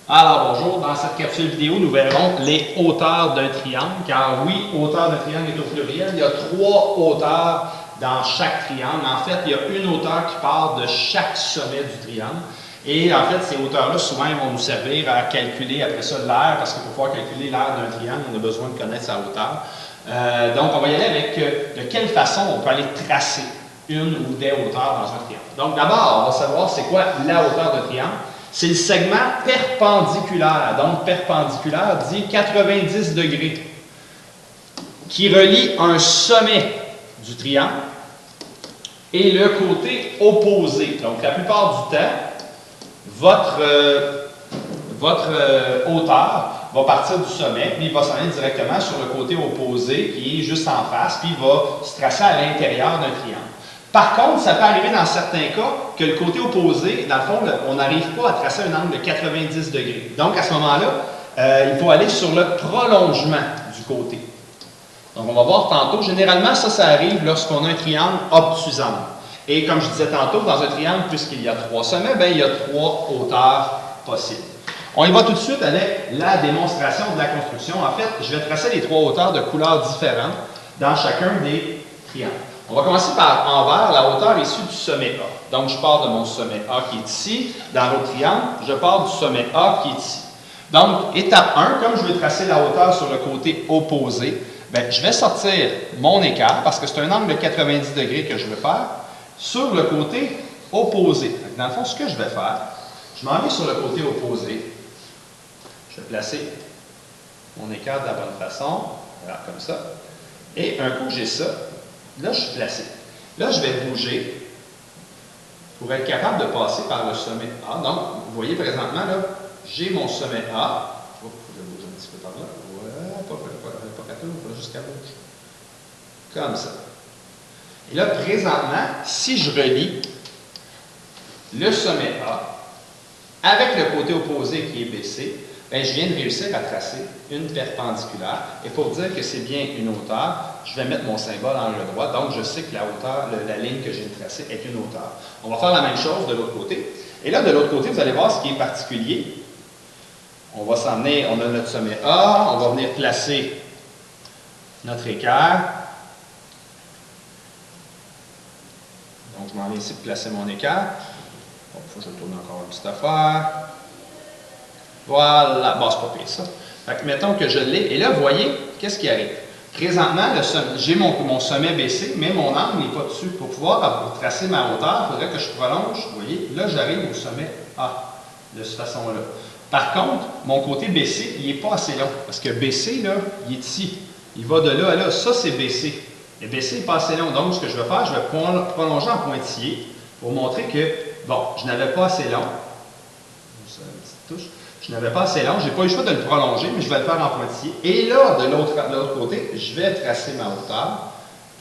Alors bonjour, dans cette capsule vidéo, nous verrons les hauteurs d'un triangle, car oui, hauteur d'un triangle est au pluriel. Il y a 3 hauteurs dans chaque triangle. En fait, il y a une hauteur qui part de chaque sommet du triangle. Et en fait, ces hauteurs-là, souvent, ils vont nous servir à calculer après ça l'aire, parce que pour pouvoir calculer l'aire d'un triangle, on a besoin de connaître sa hauteur. Donc, on va y aller avec de quelle façon on peut aller tracer une ou des hauteurs dans un triangle. Donc, d'abord, on va savoir c'est quoi la hauteur d'un triangle. C'est le segment perpendiculaire. Donc, perpendiculaire dit 90 degrés, qui relie un sommet du triangle et le côté opposé. Donc, la plupart du temps, votre hauteur va partir du sommet, puis il va s'en aller directement sur le côté opposé qui est juste en face, puis il va se tracer à l'intérieur d'un triangle. Par contre, ça peut arriver dans certains cas que le côté opposé, dans le fond, on n'arrive pas à tracer un angle de 90 degrés. Donc, à ce moment-là, il faut aller sur le prolongement du côté. Donc, on va voir tantôt. Généralement, ça arrive lorsqu'on a un triangle obtusable. Et comme je disais tantôt, dans un triangle, puisqu'il y a 3 sommets, bien, il y a 3 hauteurs possibles. On y va tout de suite avec la démonstration de la construction. En fait, je vais tracer les 3 hauteurs de couleurs différentes dans chacun des triangles. On va commencer par en vert, la hauteur issue du sommet A. Donc, je pars de mon sommet A qui est ici. Dans l'autre triangle, je pars du sommet A qui est ici. Donc, étape 1, comme je veux tracer la hauteur sur le côté opposé, bien, je vais sortir mon écart, parce que c'est un angle de 90 degrés que je veux faire, sur le côté opposé. Dans le fond, ce que je vais faire, je m'en vais sur le côté opposé. Je vais placer mon écart de la bonne façon, voilà, comme ça. Et un coup que j'ai ça, là, je suis placé. Là, je vais bouger pour être capable de passer par le sommet A. Donc, vous voyez présentement, là, j'ai mon sommet A. Oh, je vais bouger un petit peu par là. Ouais, pas partout, pas jusqu'à gauche. Comme ça. Et là, présentement, si je relie le sommet A avec le côté opposé qui est BC, bien, je viens de réussir à tracer une perpendiculaire. Et pour dire que c'est bien une hauteur, je vais mettre mon symbole en angle droit. Donc, je sais que la hauteur, la ligne que j'ai tracée est une hauteur. On va faire la même chose de l'autre côté. Et là, de l'autre côté, vous allez voir ce qui est particulier. On va s'emmener, on a notre sommet A, on va venir placer notre équerre. Donc, je m'en vais ici pour placer mon équerre. Bon, il faut que je tourne encore une petite affaire. Voilà, bon, c'est pas pire ça. Fait que mettons que je l'ai, et là, vous voyez, qu'est-ce qui arrive? Présentement, j'ai mon sommet BC, mais mon angle n'est pas dessus. Pour pouvoir tracer ma hauteur, il faudrait que je prolonge. Vous voyez, là, j'arrive au sommet A, de cette façon-là. Par contre, mon côté BC, il n'est pas assez long, parce que BC, là, il est ici. Il va de là à là. Ça, c'est BC. Et BC n'est pas assez long. Donc, ce que je vais faire, je vais prolonger en pointillé pour montrer que, bon, je n'avais pas assez long. Ça, une petite touche. Je n'avais pas assez long, je n'ai pas eu le choix de le prolonger, mais je vais le faire en pointillé. Et là, de l'autre côté, je vais tracer ma hauteur.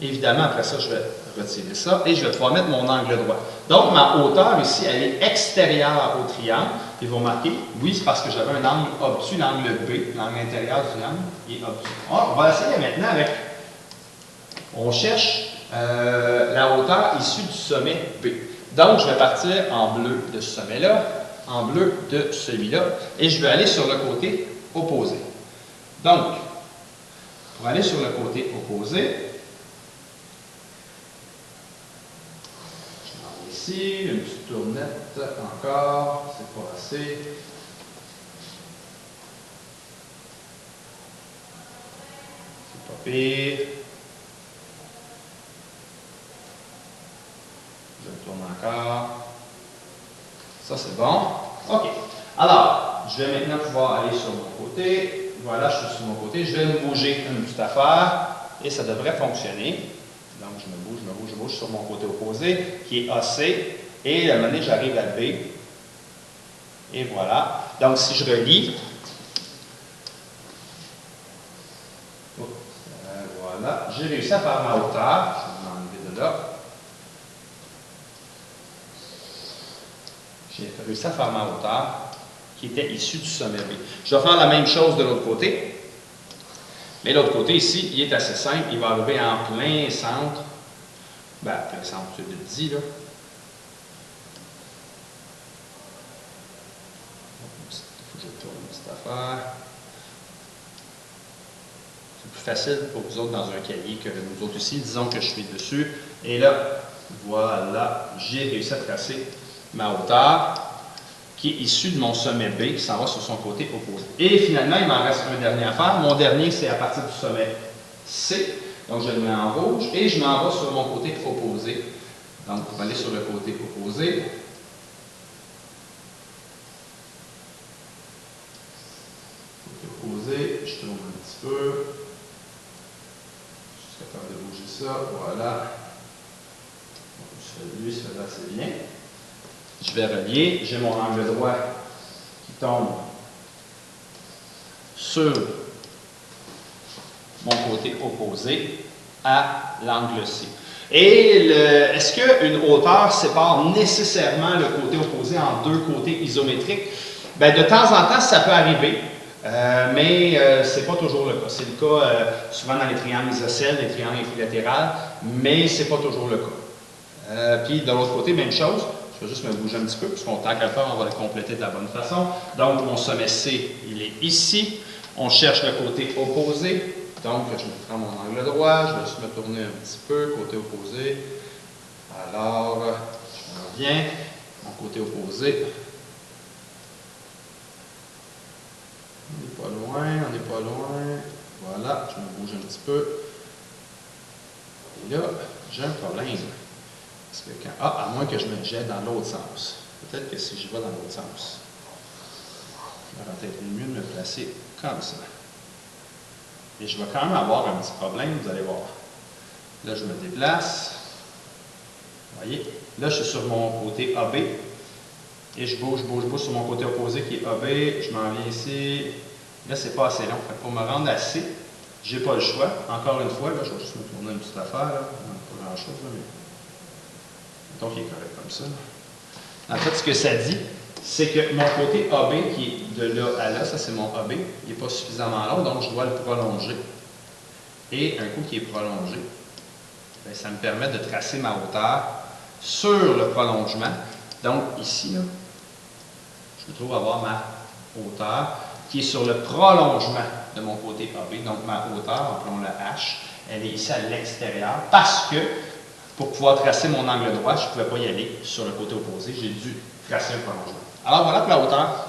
Évidemment, après ça, je vais retirer ça et je vais pouvoir mettre mon angle droit. Donc, ma hauteur ici, elle est extérieure au triangle. Et vous remarquez, oui, c'est parce que j'avais un angle obtus, l'angle B, l'angle intérieur du triangle, qui est obtus. Alors, on va essayer maintenant avec, on cherche la hauteur issue du sommet B. Donc, je vais partir en bleu de ce sommet-là, en bleu de celui-là, et je vais aller sur le côté opposé. Donc, pour aller sur le côté opposé, je m'en vais ici, une petite tournette encore, c'est pas assez. C'est pas pire. Je tourne encore. Ça, c'est bon. OK. Alors, je vais maintenant pouvoir aller sur mon côté. Voilà, je suis sur mon côté. Je vais me bouger une petite affaire et ça devrait fonctionner. Donc, je me bouge sur mon côté opposé qui est AC. Et à un moment donné, j'arrive à B. Et voilà. Donc, si je relie, voilà, j'ai réussi à faire ma hauteur. Je vais m'enlever de là. J'ai réussi à faire ma hauteur qui était issue du sommet B. Je vais faire la même chose de l'autre côté. Mais l'autre côté ici, il est assez simple. Il va arriver en plein centre. Ben, plein centre, c'est de 10 là. Il Je tourne cette affaire. C'est plus facile pour vous autres dans un cahier que nous autres ici. Disons que je suis dessus. Et là, voilà, j'ai réussi à tracer ma hauteur qui est issue de mon sommet B qui s'en va sur son côté opposé. Et finalement, il m'en reste un dernier à faire. Mon dernier, c'est à partir du sommet C. Donc, je le mets en rouge et je m'en vais sur mon côté opposé. Donc, on va aller sur le côté opposé. Opposé, je tourne un petit peu. Je suis capable de bouger ça. Voilà. Lui, celui-là, c'est bien. Je vais relier. J'ai mon angle droit qui tombe sur mon côté opposé à l'angle C. Et est-ce qu'une hauteur sépare nécessairement le côté opposé en deux côtés isométriques? Bien, de temps en temps, ça peut arriver, mais ce n'est pas toujours le cas. C'est le cas souvent dans les triangles isocèles, les triangles équilatérales, mais ce n'est pas toujours le cas. Puis de l'autre côté, même chose. Je vais juste me bouger un petit peu, puisqu'on tant qu'à le faire, on va le compléter de la bonne façon. Donc, mon sommet C, il est ici. On cherche le côté opposé. Donc, je me prends mon angle droit, je vais juste me tourner un petit peu, côté opposé. Alors, je reviens, mon côté opposé. On n'est pas loin, on n'est pas loin. Voilà, je me bouge un petit peu. Et là, j'ai un problème. Parce que quand, à moins que je me jette dans l'autre sens. Peut-être que si je vais dans l'autre sens, il aurait peut-être mieux de me placer comme ça. Et je vais quand même avoir un petit problème, vous allez voir. Là, je me déplace. Vous voyez? Là, je suis sur mon côté AB. Et je bouge sur mon côté opposé qui est AB. Je m'en viens ici. Là, c'est pas assez long. Pour me rendre à C, je n'ai pas le choix. Encore une fois, là, je vais juste me tourner une petite affaire. Là. Pas grand-chose, mais donc il est correct comme ça. En fait, ce que ça dit, c'est que mon côté AB, qui est de là à là, ça c'est mon AB, il n'est pas suffisamment long, donc je dois le prolonger. Et un coup qui est prolongé, bien, ça me permet de tracer ma hauteur sur le prolongement. Donc ici, là, je trouve avoir ma hauteur qui est sur le prolongement de mon côté AB. Donc ma hauteur, appelons la H, elle est ici à l'extérieur parce que pour pouvoir tracer mon angle droit, je ne pouvais pas y aller sur le côté opposé. J'ai dû tracer un prolongement. Alors voilà pour la hauteur.